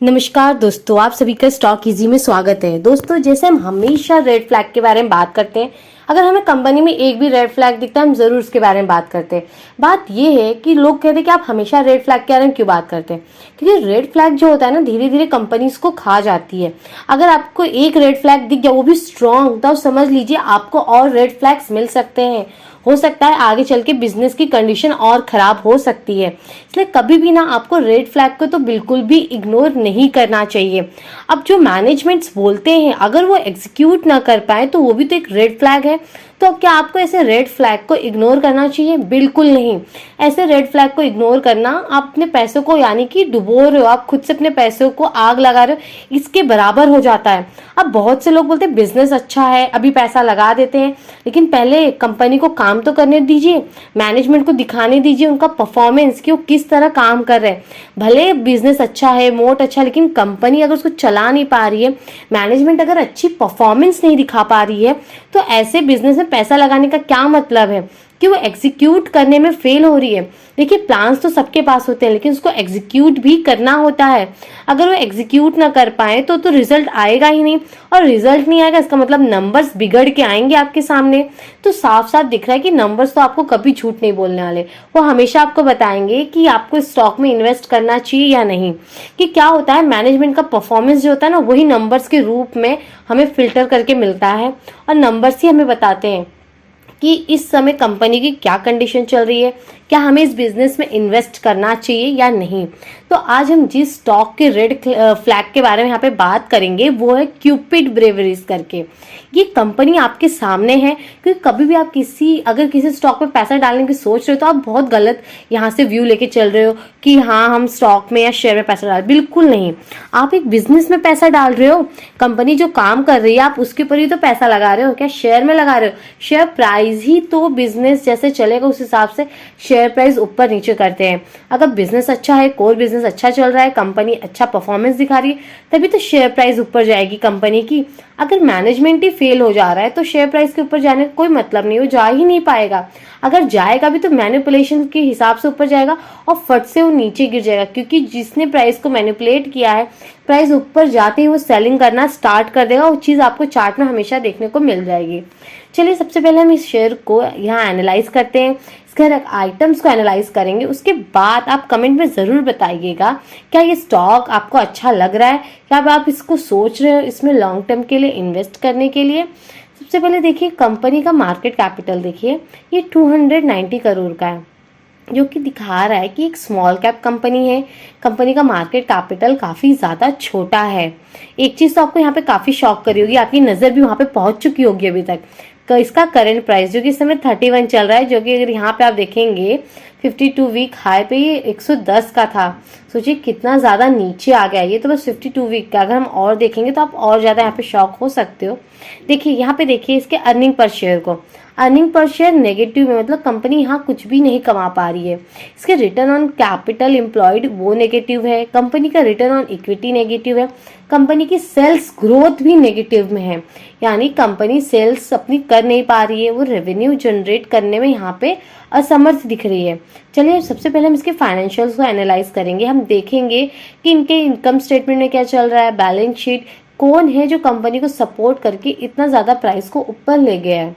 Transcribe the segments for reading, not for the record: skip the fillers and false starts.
नमस्कार दोस्तों, आप सभी का स्टॉक इजी में स्वागत है। दोस्तों, जैसे हम हमेशा रेड फ्लैग के बारे में बात करते हैं, अगर हमें कंपनी में एक भी रेड फ्लैग दिखता है हम जरूर उसके बारे में बात करते हैं। बात ये है कि लोग कहते हैं कि आप हमेशा रेड फ्लैग के बारे में क्यों बात करते हैं, क्योंकि रेड फ्लैग जो होता है ना, धीरे धीरे कंपनीज को खा जाती है। अगर आपको एक रेड फ्लैग दिख गया, वो भी स्ट्रॉन्ग, तो समझ लीजिए आपको और रेड फ्लैग्स मिल सकते हैं। हो सकता है आगे चल के बिजनेस की कंडीशन और खराब हो सकती है। इसलिए कभी भी ना आपको रेड फ्लैग को तो बिल्कुल भी इग्नोर नहीं करना चाहिए। अब जो मैनेजमेंट्स बोलते हैं, अगर वो एग्जीक्यूट ना कर पाए तो वो भी तो एक रेड फ्लैग है। तो क्या आपको ऐसे रेड फ्लैग को इग्नोर करना चाहिए? बिल्कुल नहीं। ऐसे रेड फ्लैग को इग्नोर करना आप अपने पैसों को यानी कि डुबो रहे हो, आप खुद से अपने पैसों को आग लगा रहे हो, इसके बराबर हो जाता है। अब बहुत से लोग बोलते हैं बिजनेस अच्छा है, अभी पैसा लगा देते हैं, लेकिन पहले कंपनी को काम तो करने दीजिए, मैनेजमेंट को दिखाने दीजिए उनका परफॉर्मेंस कि वो किस तरह काम कर रहे हैं। भले बिजनेस अच्छा है, मोट अच्छा है, लेकिन कंपनी अगर उसको चला नहीं पा रही है, मैनेजमेंट अगर अच्छी परफॉर्मेंस नहीं दिखा पा रही है, तो ऐसे बिजनेस में पैसा लगाने का क्या मतलब है कि वो एग्जीक्यूट करने में फेल हो रही है। देखिए, प्लान्स तो सबके पास होते हैं, लेकिन उसको एग्जीक्यूट भी करना होता है। अगर वो एग्जीक्यूट ना कर पाए तो रिजल्ट आएगा ही नहीं, और रिजल्ट नहीं आएगा इसका मतलब नंबर्स बिगड़ के आएंगे आपके सामने। तो साफ साफ दिख रहा है कि नंबर्स तो आपको कभी झूठ नहीं बोलने वाले, वो हमेशा आपको बताएंगे कि आपको स्टॉक में इन्वेस्ट करना चाहिए या नहीं। कि क्या होता है, मैनेजमेंट का परफॉर्मेंस जो होता है ना, वही नंबर्स के रूप में हमें फिल्टर करके मिलता है, और नंबर्स ही हमें बताते हैं कि इस समय कंपनी की क्या कंडीशन चल रही है, क्या हमें इस बिजनेस में इन्वेस्ट करना चाहिए या नहीं। तो आज हम जिस स्टॉक के रेड फ्लैग के बारे में यहाँ पे बात करेंगे वो है क्यूपिड ब्रेवरीज करके। ये कंपनी आपके सामने है, क्योंकि कभी भी आप अगर किसी स्टॉक में पैसा डालने की सोच रहे हो तो आप बहुत गलत यहाँ से व्यू लेके चल रहे हो कि हाँ हम स्टॉक में या शेयर में पैसा डाल। बिल्कुल नहीं, आप एक बिजनेस में पैसा डाल रहे हो, कंपनी जो काम कर रही है आप उसके ऊपर ही तो पैसा लगा रहे हो, क्या शेयर में लगा रहे हो? शेयर प्राइस ही तो बिजनेस जैसे चलेगा उस हिसाब से शेयर प्राइस ऊपर नीचे करते हैं। अगर बिजनेस अच्छा है, कोर बिजनेस अच्छा चल रहा है, कंपनी अच्छा परफॉर्मेंस दिखा रही है, तभी तो शेयर प्राइस ऊपर जाएगी कंपनी की। अगर मैनेजमेंट ही फेल हो जा रहा है तो शेयर प्राइस के ऊपर जाने का कोई मतलब नहीं, वो जा ही नहीं पाएगा। अगर जाएगा भी तो मैनिपुलेशन के हिसाब से ऊपर जाएगा और फट से वो नीचे गिर जाएगा, क्योंकि जिसने प्राइस को मैनिपुलेट किया है, प्राइस ऊपर जाते ही वो सेलिंग करना स्टार्ट कर देगा। वो चीज आपको चार्ट में हमेशा देखने को मिल जाएगी। चलिए, सबसे पहले हम इस शेयर को यहाँ एनालाइज करते हैं, इसके आइटम्स को एनालाइज करेंगे। उसके बाद आप कमेंट में जरूर बताइएगा क्या ये स्टॉक आपको अच्छा लग रहा है, क्या आप इसको सोच रहे हो इसमें लॉन्ग टर्म के लिए इन्वेस्ट करने के लिए। सबसे पहले देखिए कंपनी का मार्केट कैपिटल, देखिए ये 290 करोड़ का है, जो कि दिखा रहा है कि एक स्मॉल कैप कंपनी है। कंपनी का मार्केट कैपिटल काफी ज्यादा छोटा है। एक चीज तो आपको यहाँ पे काफी शॉक करी होगी, आपकी नजर भी वहां पे पहुंच चुकी होगी अभी तक। इसका करंट प्राइस जो कि इस समय 31 चल रहा है, जो कि अगर यहाँ पे आप देखेंगे 52 वीक हाई पे ये 110 का था। सोचिए कितना ज्यादा नीचे आ गया। ये तो बस 52 वीक का, अगर हम और देखेंगे तो आप और ज्यादा यहाँ पे शॉक हो सकते हो। देखिए यहाँ पे, देखिए इसके अर्निंग पर शेयर को, अर्निंग पर शेयर नेगेटिव में, मतलब कंपनी यहाँ कुछ भी नहीं कमा पा रही है। इसके रिटर्न ऑन कैपिटल एम्प्लॉयड वो नेगेटिव है, कंपनी का रिटर्न ऑन इक्विटी नेगेटिव है, कंपनी की सेल्स ग्रोथ भी नेगेटिव में है, यानी कंपनी सेल्स अपनी कर नहीं पा रही है, वो रेवेन्यू जनरेट करने में यहाँ पे असमर्थ दिख रही है। चलिए सबसे पहले हम इसके फाइनेंशियल्स को एनालाइज करेंगे। हम देखेंगे कि इनके इनकम स्टेटमेंट में क्या चल रहा है, बैलेंस शीट, कौन है जो कंपनी को सपोर्ट करके इतना ज्यादा प्राइस को ऊपर ले गया है।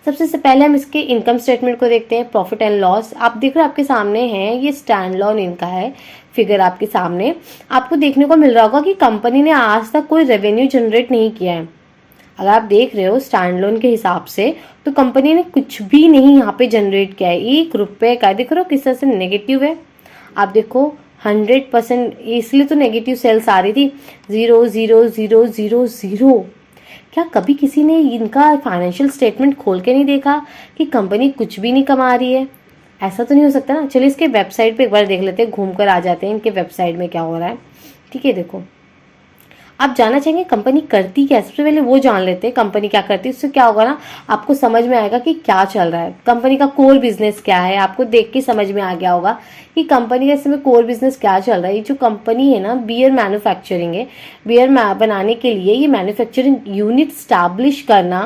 सबसे पहले हम इसके इनकम स्टेटमेंट को देखते हैं। प्रॉफिट एंड लॉस आप देख रहे हो आपके सामने है, ये स्टैंड लोन इनका है फिगर आपके सामने। आपको देखने को मिल रहा होगा कि कंपनी ने आज तक कोई रेवेन्यू जनरेट नहीं किया है। अगर आप देख रहे हो स्टैंड लोन के हिसाब से, तो कंपनी ने कुछ भी नहीं यहाँ पे जनरेट किया है। 1 रुपए का, देख रहे हो किस तरह से नेगेटिव है। आप देखो 100%, इसलिए तो नेगेटिव सेल्स आ रही थी। 0 0 0 0 0। क्या कभी किसी ने इनका फाइनेंशियल स्टेटमेंट खोल के नहीं देखा कि कंपनी कुछ भी नहीं कमा रही है? ऐसा तो नहीं हो सकता ना। चलिए इसके वेबसाइट पे एक बार देख लेते हैं, घूम कर आ जाते हैं इनके वेबसाइट में क्या हो रहा है। ठीक है, देखो आप जानना चाहेंगे कंपनी करती क्या है, सबसे पहले वो जान लेते हैं कंपनी क्या करती है। उससे क्या होगा ना, आपको समझ में आएगा कि क्या चल रहा है, कंपनी का कोर बिजनेस क्या है। आपको देख के समझ में आ गया होगा कि कंपनी का इसमें कोर बिजनेस क्या चल रहा है। ये जो कंपनी है ना, बियर मैन्युफैक्चरिंग है। बियर बनाने के लिए ये मैन्युफैक्चरिंग यूनिट स्टैब्लिश करना,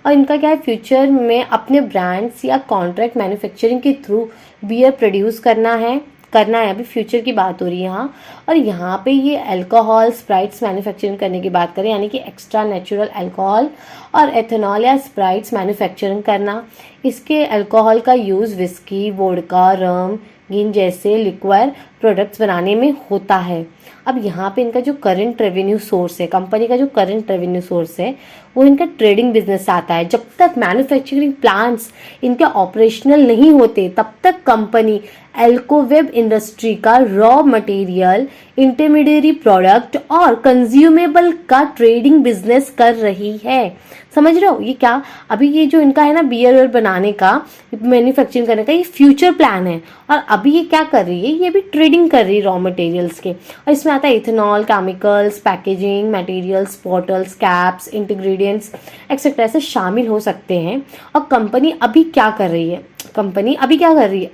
और इनका क्या है, फ्यूचर में अपने ब्रांड्स या कॉन्ट्रैक्ट मैन्युफैक्चरिंग के थ्रू बियर प्रोड्यूस करना है। करना है, अभी फ्यूचर की बात हो रही है यहाँ। और यहाँ पे ये अल्कोहल स्प्राइट्स मैन्युफैक्चरिंग करने की बात करें, यानी कि एक्स्ट्रा नेचुरल अल्कोहल और एथेनॉल या स्प्राइट्स मैन्युफैक्चरिंग करना। इसके अल्कोहल का यूज़ विस्की, वोडका, रम, गिन जैसे लिक्विड प्रोडक्ट्स बनाने में होता है। अब यहाँ पे इनका जो करंट रेवेन्यू सोर्स है, कंपनी का जो करंट रेवेन्यू सोर्स है, वो इनका ट्रेडिंग बिजनेस से आता है। जब तक मैन्युफैक्चरिंग प्लांट्स इनके ऑपरेशनल नहीं होते तब तक कंपनी एल्कोवेब इंडस्ट्री का रॉ मटेरियल, इंटरमीडिएरी प्रोडक्ट और कंज्यूमेबल का ट्रेडिंग बिजनेस कर रही है। समझ रहे हो ये क्या? अभी ये जो इनका है ना बियर बनाने का, मैन्युफैक्चरिंग करने का, ये फ्यूचर प्लान है। और अभी ये क्या कर रही है, ये भी ट्रेडिंग कर रही है रॉ मटेरियल्स के। और इसमें आता है ethanol, chemicals, packaging materials, bottles, caps, ingredients etcetera ऐसे शामिल हो सकते हैं। और कंपनी अभी क्या कर रही है,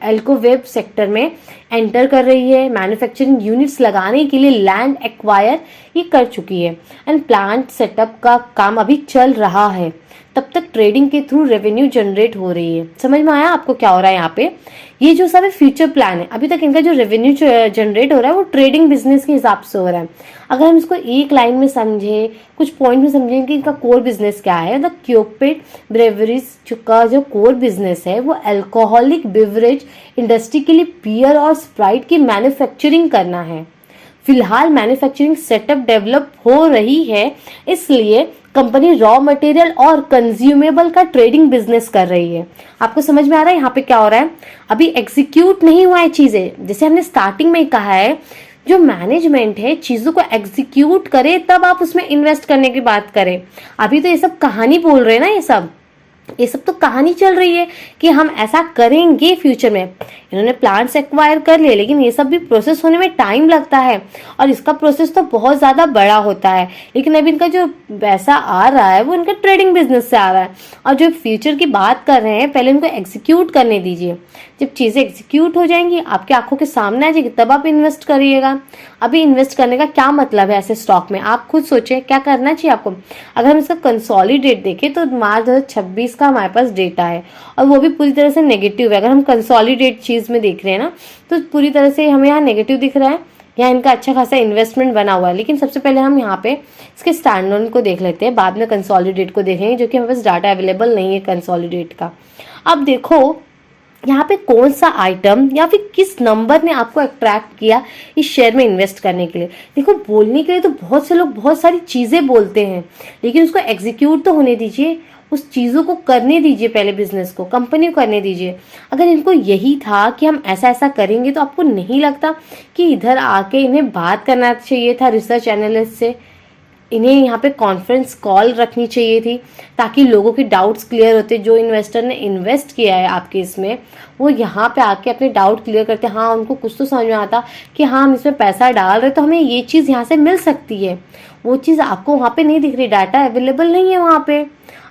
एल्कोवेब सेक्टर में एंटर कर रही है। मैन्युफैक्चरिंग यूनिट्स लगाने के लिए लैंड एक्वायर ये कर चुकी है एंड प्लांट सेटअप का काम अभी चल रहा है। तब तक ट्रेडिंग के थ्रू रेवेन्यू जनरेट हो रही है। समझ में आया आपको क्या हो रहा है यहाँ पे? ये जो सब फ्यूचर प्लान है, अभी तक इनका जो रेवेन्यू जनरेट हो रहा है वो ट्रेडिंग बिजनेस के हिसाब से हो रहा है। अगर हम इसको एक लाइन में समझे, कुछ पॉइंट में समझें कि इनका कोर बिजनेस क्या है, द क्यूपिड ब्रेवरीज का जो कोर बिजनेस है वो अल्कोहलिक बेवरेज इंडस्ट्री के लिए बियर और स्प्राइट की मैन्युफैक्चरिंग करना है। फिलहाल मैन्युफैक्चरिंग सेटअप डेवलप हो रही है, इसलिए कंपनी रॉ मटेरियल और कंज्यूमेबल का ट्रेडिंग बिजनेस कर रही है। आपको समझ में आ रहा है यहाँ पे क्या हो रहा है? अभी एग्जीक्यूट नहीं हुआ है चीजें, जैसे हमने स्टार्टिंग में कहा है, जो मैनेजमेंट है चीजों को एग्जीक्यूट करे तब आप उसमें इन्वेस्ट करने की बात करें। अभी तो ये सब कहानी बोल रहे हैं ना, ये सब तो कहानी चल रही है कि हम ऐसा करेंगे फ्यूचर में। इन्होंने प्लांट्स एक्वायर कर लिए, लेकिन ये सब भी प्रोसेस होने में टाइम लगता है और इसका प्रोसेस तो बहुत ज़्यादा बड़ा होता है। लेकिन अभी इनका जो पैसा आ रहा है वो इनका ट्रेडिंग बिजनेस से आ रहा है। और जो फ्यूचर की बात कर रहे हैं, पहले इनको एग्जीक्यूट करने दीजिए। जब चीज़ें एग्जीक्यूट हो जाएंगी, आपकी आंखों के सामने आ जाएगी, तब आप इन्वेस्ट करिएगा। अभी इन्वेस्ट करने का क्या मतलब है ऐसे स्टॉक में? आप खुद सोचें क्या करना चाहिए आपको। अगर हम इसका कंसोलिडेट देखें तो मार्च 2026 का हमारे पास डेटा है और वो भी पूरी तरह से नेगेटिव है। अगर हम कंसोलिडेट चीज़ में देख रहे हैं ना, तो पूरी तरह से हमें यहाँ नेगेटिव दिख रहा है। यहाँ इनका अच्छा खासा इन्वेस्टमेंट बना हुआ है। लेकिन सबसे पहले हम यहाँ पे इसके स्टैंडर्ड को देख लेते हैं, बाद में कंसोलिडेट को देखेंगे, जो कि हमारे पास डाटा अवेलेबल नहीं है कंसोलिडेट का। अब देखो यहाँ पे कौन सा आइटम या फिर किस नंबर ने आपको अट्रैक्ट किया इस शेयर में इन्वेस्ट करने के लिए। देखो, बोलने के लिए तो बहुत से लोग बहुत सारी चीज़ें बोलते हैं, लेकिन उसको एग्जीक्यूट तो होने दीजिए, उस चीज़ों को करने दीजिए, पहले बिजनेस को, कंपनी को करने दीजिए। अगर इनको यही था कि हम ऐसा ऐसा करेंगे, तो आपको नहीं लगता कि इधर आके इन्हें बात करना चाहिए था रिसर्च एनालिस्ट से? इन्हें यहाँ पे कॉन्फ्रेंस कॉल रखनी चाहिए थी, ताकि लोगों के डाउट्स क्लियर होते। जो इन्वेस्टर ने इन्वेस्ट किया है आपके इसमें, वो यहाँ पे आके अपने डाउट क्लियर करते। हाँ, उनको कुछ तो समझ में आता कि हाँ, हम इसमें पैसा डाल रहे तो हमें ये चीज़ यहाँ से मिल सकती है। वो चीज़ आपको वहाँ पे नहीं दिख रही, डाटा अवेलेबल नहीं है वहाँ पे।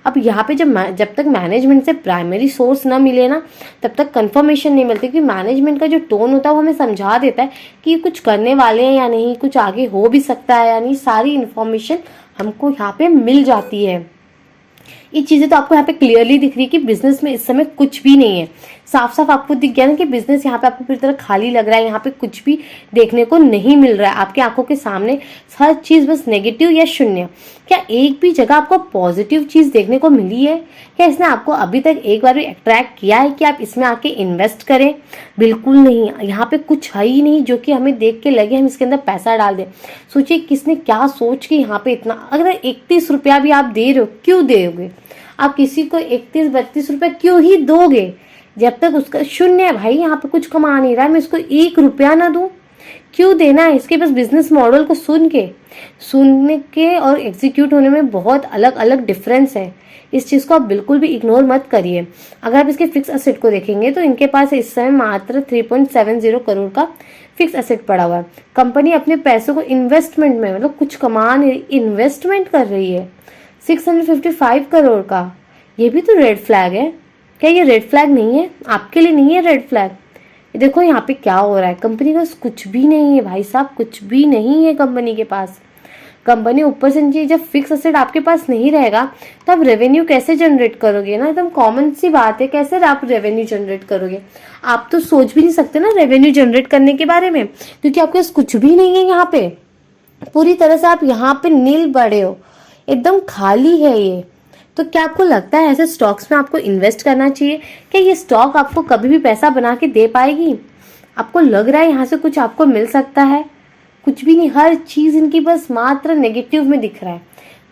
अब यहाँ पे जब तक मैनेजमेंट से प्राइमरी सोर्स ना मिले ना, तब तक कंफर्मेशन नहीं मिलती। क्योंकि मैनेजमेंट का जो टोन होता है वो हमें समझा देता है कि कुछ करने वाले हैं या नहीं, कुछ आगे हो भी सकता है या नहीं। सारी इन्फॉर्मेशन हमको यहाँ पे मिल जाती है। ये चीज़ें तो आपको यहाँ पे क्लियरली दिख रही है कि बिजनेस में इस समय कुछ भी नहीं है। साफ साफ आपको दिख गया ना कि बिजनेस यहाँ पे आपको पूरी तरह खाली लग रहा है। यहाँ पे कुछ भी देखने को नहीं मिल रहा है आपकी आंखों के सामने। हर चीज़ बस नेगेटिव या शून्य। क्या एक भी जगह आपको पॉजिटिव चीज़ देखने को मिली है? क्या इसने आपको अभी तक एक बार भी अट्रैक्ट किया है कि आप इसमें आके इन्वेस्ट करें? बिल्कुल नहीं। यहाँ पे कुछ है ही नहीं जो कि हमें देख के लगे हम इसके अंदर पैसा डाल दें। सोचिए किसने क्या सोच के यहाँ पे इतना, अगर 31 रुपया भी आप दे रहे हो, क्यों दोगे आप किसी को? 31-32 रुपया क्यों ही दोगे जब तक उसका शून्य है? भाई यहाँ पे कुछ कमा नहीं रहा है, मैं इसको 1 रुपया ना दूं, क्यों देना है? इसके बस बिजनेस मॉडल को सुनने के और एग्जीक्यूट होने में बहुत अलग अलग डिफरेंस है। इस चीज़ को आप बिल्कुल भी इग्नोर मत करिए। अगर आप इसके फिक्स एसेट को देखेंगे तो इनके पास इस समय मात्र 3.70 करोड़ का फिक्स एसेट पड़ा हुआ है। कंपनी अपने पैसों को इन्वेस्टमेंट में, मतलब कुछ कमा नहीं, इन्वेस्टमेंट कर रही है 655 करोड़ का। ये भी तो रेड फ्लैग है। क्या ये रेड फ्लैग नहीं है? आपके लिए नहीं है रेड फ्लैग? देखो यहाँ पे क्या हो रहा है, कंपनी के पास कुछ भी नहीं है भाई साहब, कुछ भी नहीं है कंपनी के पास। कंपनी ऊपर से नीचे, जब फिक्स एसेट आपके पास नहीं रहेगा तो आप रेवेन्यू कैसे जनरेट करोगे ना। एकदम कॉमन सी बात है, कैसे आप रेवेन्यू जनरेट करोगे। आप तो सोच भी नहीं सकते ना रेवेन्यू जनरेट करने के बारे में, क्योंकि आपके पास कुछ भी नहीं है। यहाँ पे पूरी तरह से आप यहाँ पे नील पड़े हो, एकदम खाली है ये। तो क्या आपको लगता है ऐसे स्टॉक्स में आपको इन्वेस्ट करना चाहिए? क्या ये स्टॉक आपको कभी भी पैसा बना के दे पाएगी? आपको लग रहा है यहाँ से कुछ आपको मिल सकता है? कुछ भी नहीं, हर चीज इनकी बस मात्र नेगेटिव में दिख रहा है।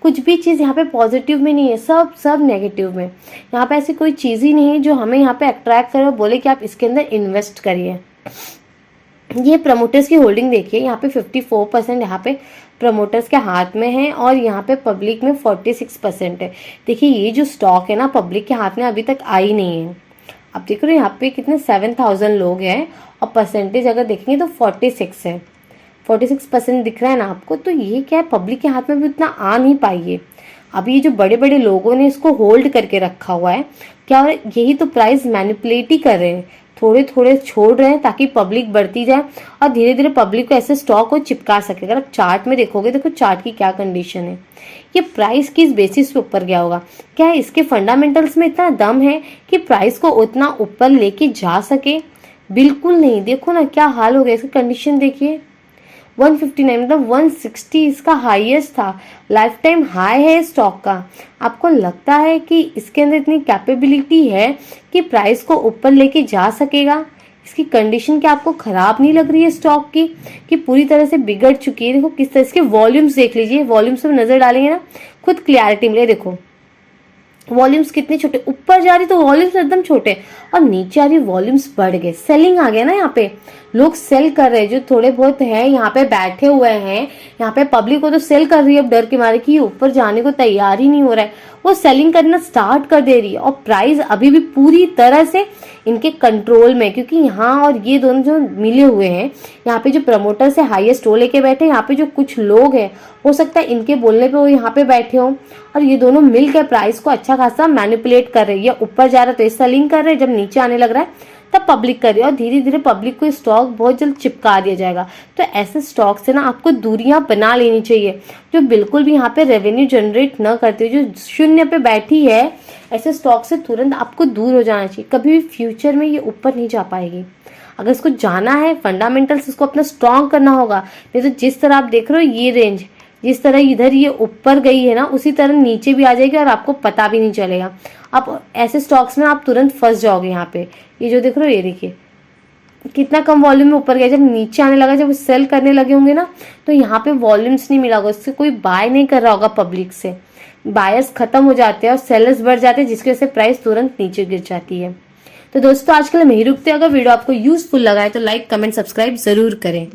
कुछ भी चीज यहाँ पे पॉजिटिव में नहीं है, सब नेगेटिव में। यहाँ पे ऐसी कोई चीज ही नहीं है जो हमें यहाँ पे अट्रैक्ट करे और बोले कि आप इसके अंदर इन्वेस्ट करिए। ये प्रमोटर्स की होल्डिंग देखिए, यहाँ पे 54% यहाँ पे प्रमोटर्स के हाथ में है और यहाँ पे पब्लिक में 46% है। देखिए ये जो स्टॉक है ना पब्लिक के हाथ में अभी तक आई नहीं है। अब देख रहे हो यहाँ पे कितने 7000 लोग हैं और परसेंटेज अगर देखेंगे तो 46 है, 46% दिख रहा है ना आपको। तो ये क्या है, पब्लिक के हाथ में भी उतना आ नहीं पाई है। अभी ये जो बड़े बड़े लोगों ने इसको होल्ड करके रखा हुआ है, क्या यही तो प्राइस मैनिपुलेट ही कर रहे हैं, थोड़े थोड़े छोड़ रहे हैं ताकि पब्लिक बढ़ती जाए और धीरे धीरे पब्लिक को ऐसे स्टॉक को चिपका सके। अगर आप चार्ट में देखोगे, देखो चार्ट की क्या कंडीशन है। ये प्राइस किस बेसिस पे ऊपर गया होगा? क्या इसके फंडामेंटल्स में इतना दम है कि प्राइस को उतना ऊपर लेके जा सके? बिल्कुल नहीं। देखो ना क्या हाल हो गया, इसकी कंडीशन देखिए। 159 मतलब 160 इसका हाईएस्ट था, लाइफ टाइम हाई है स्टॉक का। आपको लगता है कि इसके अंदर इतनी कैपेबिलिटी है कि प्राइस को ऊपर लेके जा सकेगा? इसकी कंडीशन क्या आपको खराब नहीं लग रही है स्टॉक की, कि पूरी तरह से बिगड़ चुकी है? देखो किस तरह इसके वॉल्यूम्स देख लीजिए, वॉल्यूम्स में नजर डालेंगे ना खुद क्लियरिटी मिले। देखो वॉल्यूम्स कितने छोटे, ऊपर जा रही तो वॉल्यूम्स एकदम छोटे और नीचे आ रही वॉल्यूम्स बढ़ गए। सेलिंग आ गया ना, यहाँ पे लोग सेल कर रहे हैं, जो थोड़े बहुत हैं यहाँ पे बैठे हुए हैं। यहाँ पे पब्लिक को तो सेल कर रही है अब डर के मारे कि ये ऊपर जाने को तैयार ही नहीं हो रहा है, वो सेलिंग करना स्टार्ट कर दे रही है। और प्राइस अभी भी पूरी तरह से इनके कंट्रोल में, क्योंकि यहाँ और ये दोनों जो मिले हुए हैं, यहाँ पे जो प्रमोटर से हाईएस्ट वो लेके बैठे, यहाँ पे जो कुछ लोग हैं हो सकता है इनके बोलने पे वो यहाँ पे बैठे हो और ये दोनों मिलकर प्राइस को अच्छा खासा मैनिपुलेट कर रही है। ऊपर जा रहा है तो ये सेलिंग कर रहे हैं, जब नीचे आने लग रहा है तब पब्लिक कर रही है और धीरे धीरे पब्लिक को स्टॉक बहुत जल्द चिपका दिया जाएगा। तो ऐसे स्टॉक से ना आपको दूरियां बना लेनी चाहिए, जो बिल्कुल भी यहाँ पे रेवेन्यू जनरेट न करते, जो शून्य पे बैठी है। ऐसे स्टॉक से तुरंत आपको दूर हो जाना चाहिए। कभी भी फ्यूचर में ये ऊपर नहीं जा पाएगी। अगर इसको जाना है फंडामेंटल्स इसको अपना स्ट्रॉन्ग करना होगा। नहीं तो जिस तरह आप देख रहे हो ये रेंज, जिस तरह इधर ये ऊपर गई है ना, उसी तरह नीचे भी आ जाएगी और आपको पता भी नहीं चलेगा। आप ऐसे स्टॉक्स में आप तुरंत फंस जाओगे। यहाँ पे ये जो देख रहे हो, ये देखिए कितना कम वॉल्यूम में ऊपर गया, जब नीचे आने लगा, जब सेल करने लगे होंगे ना, तो यहाँ पे वॉल्यूम्स नहीं मिला होगा, इससे कोई बाय नहीं कर रहा होगा पब्लिक से। बायर्स खत्म हो जाते हैं और सेलर्स बढ़ जाते हैं, जिसकी वजह से प्राइस तुरंत नीचे गिर जाती है। तो दोस्तों आज के लिए मैं ही रुकते हैं। अगर वीडियो आपको यूजफुल लगा है तो लाइक कमेंट सब्सक्राइब जरूर करें।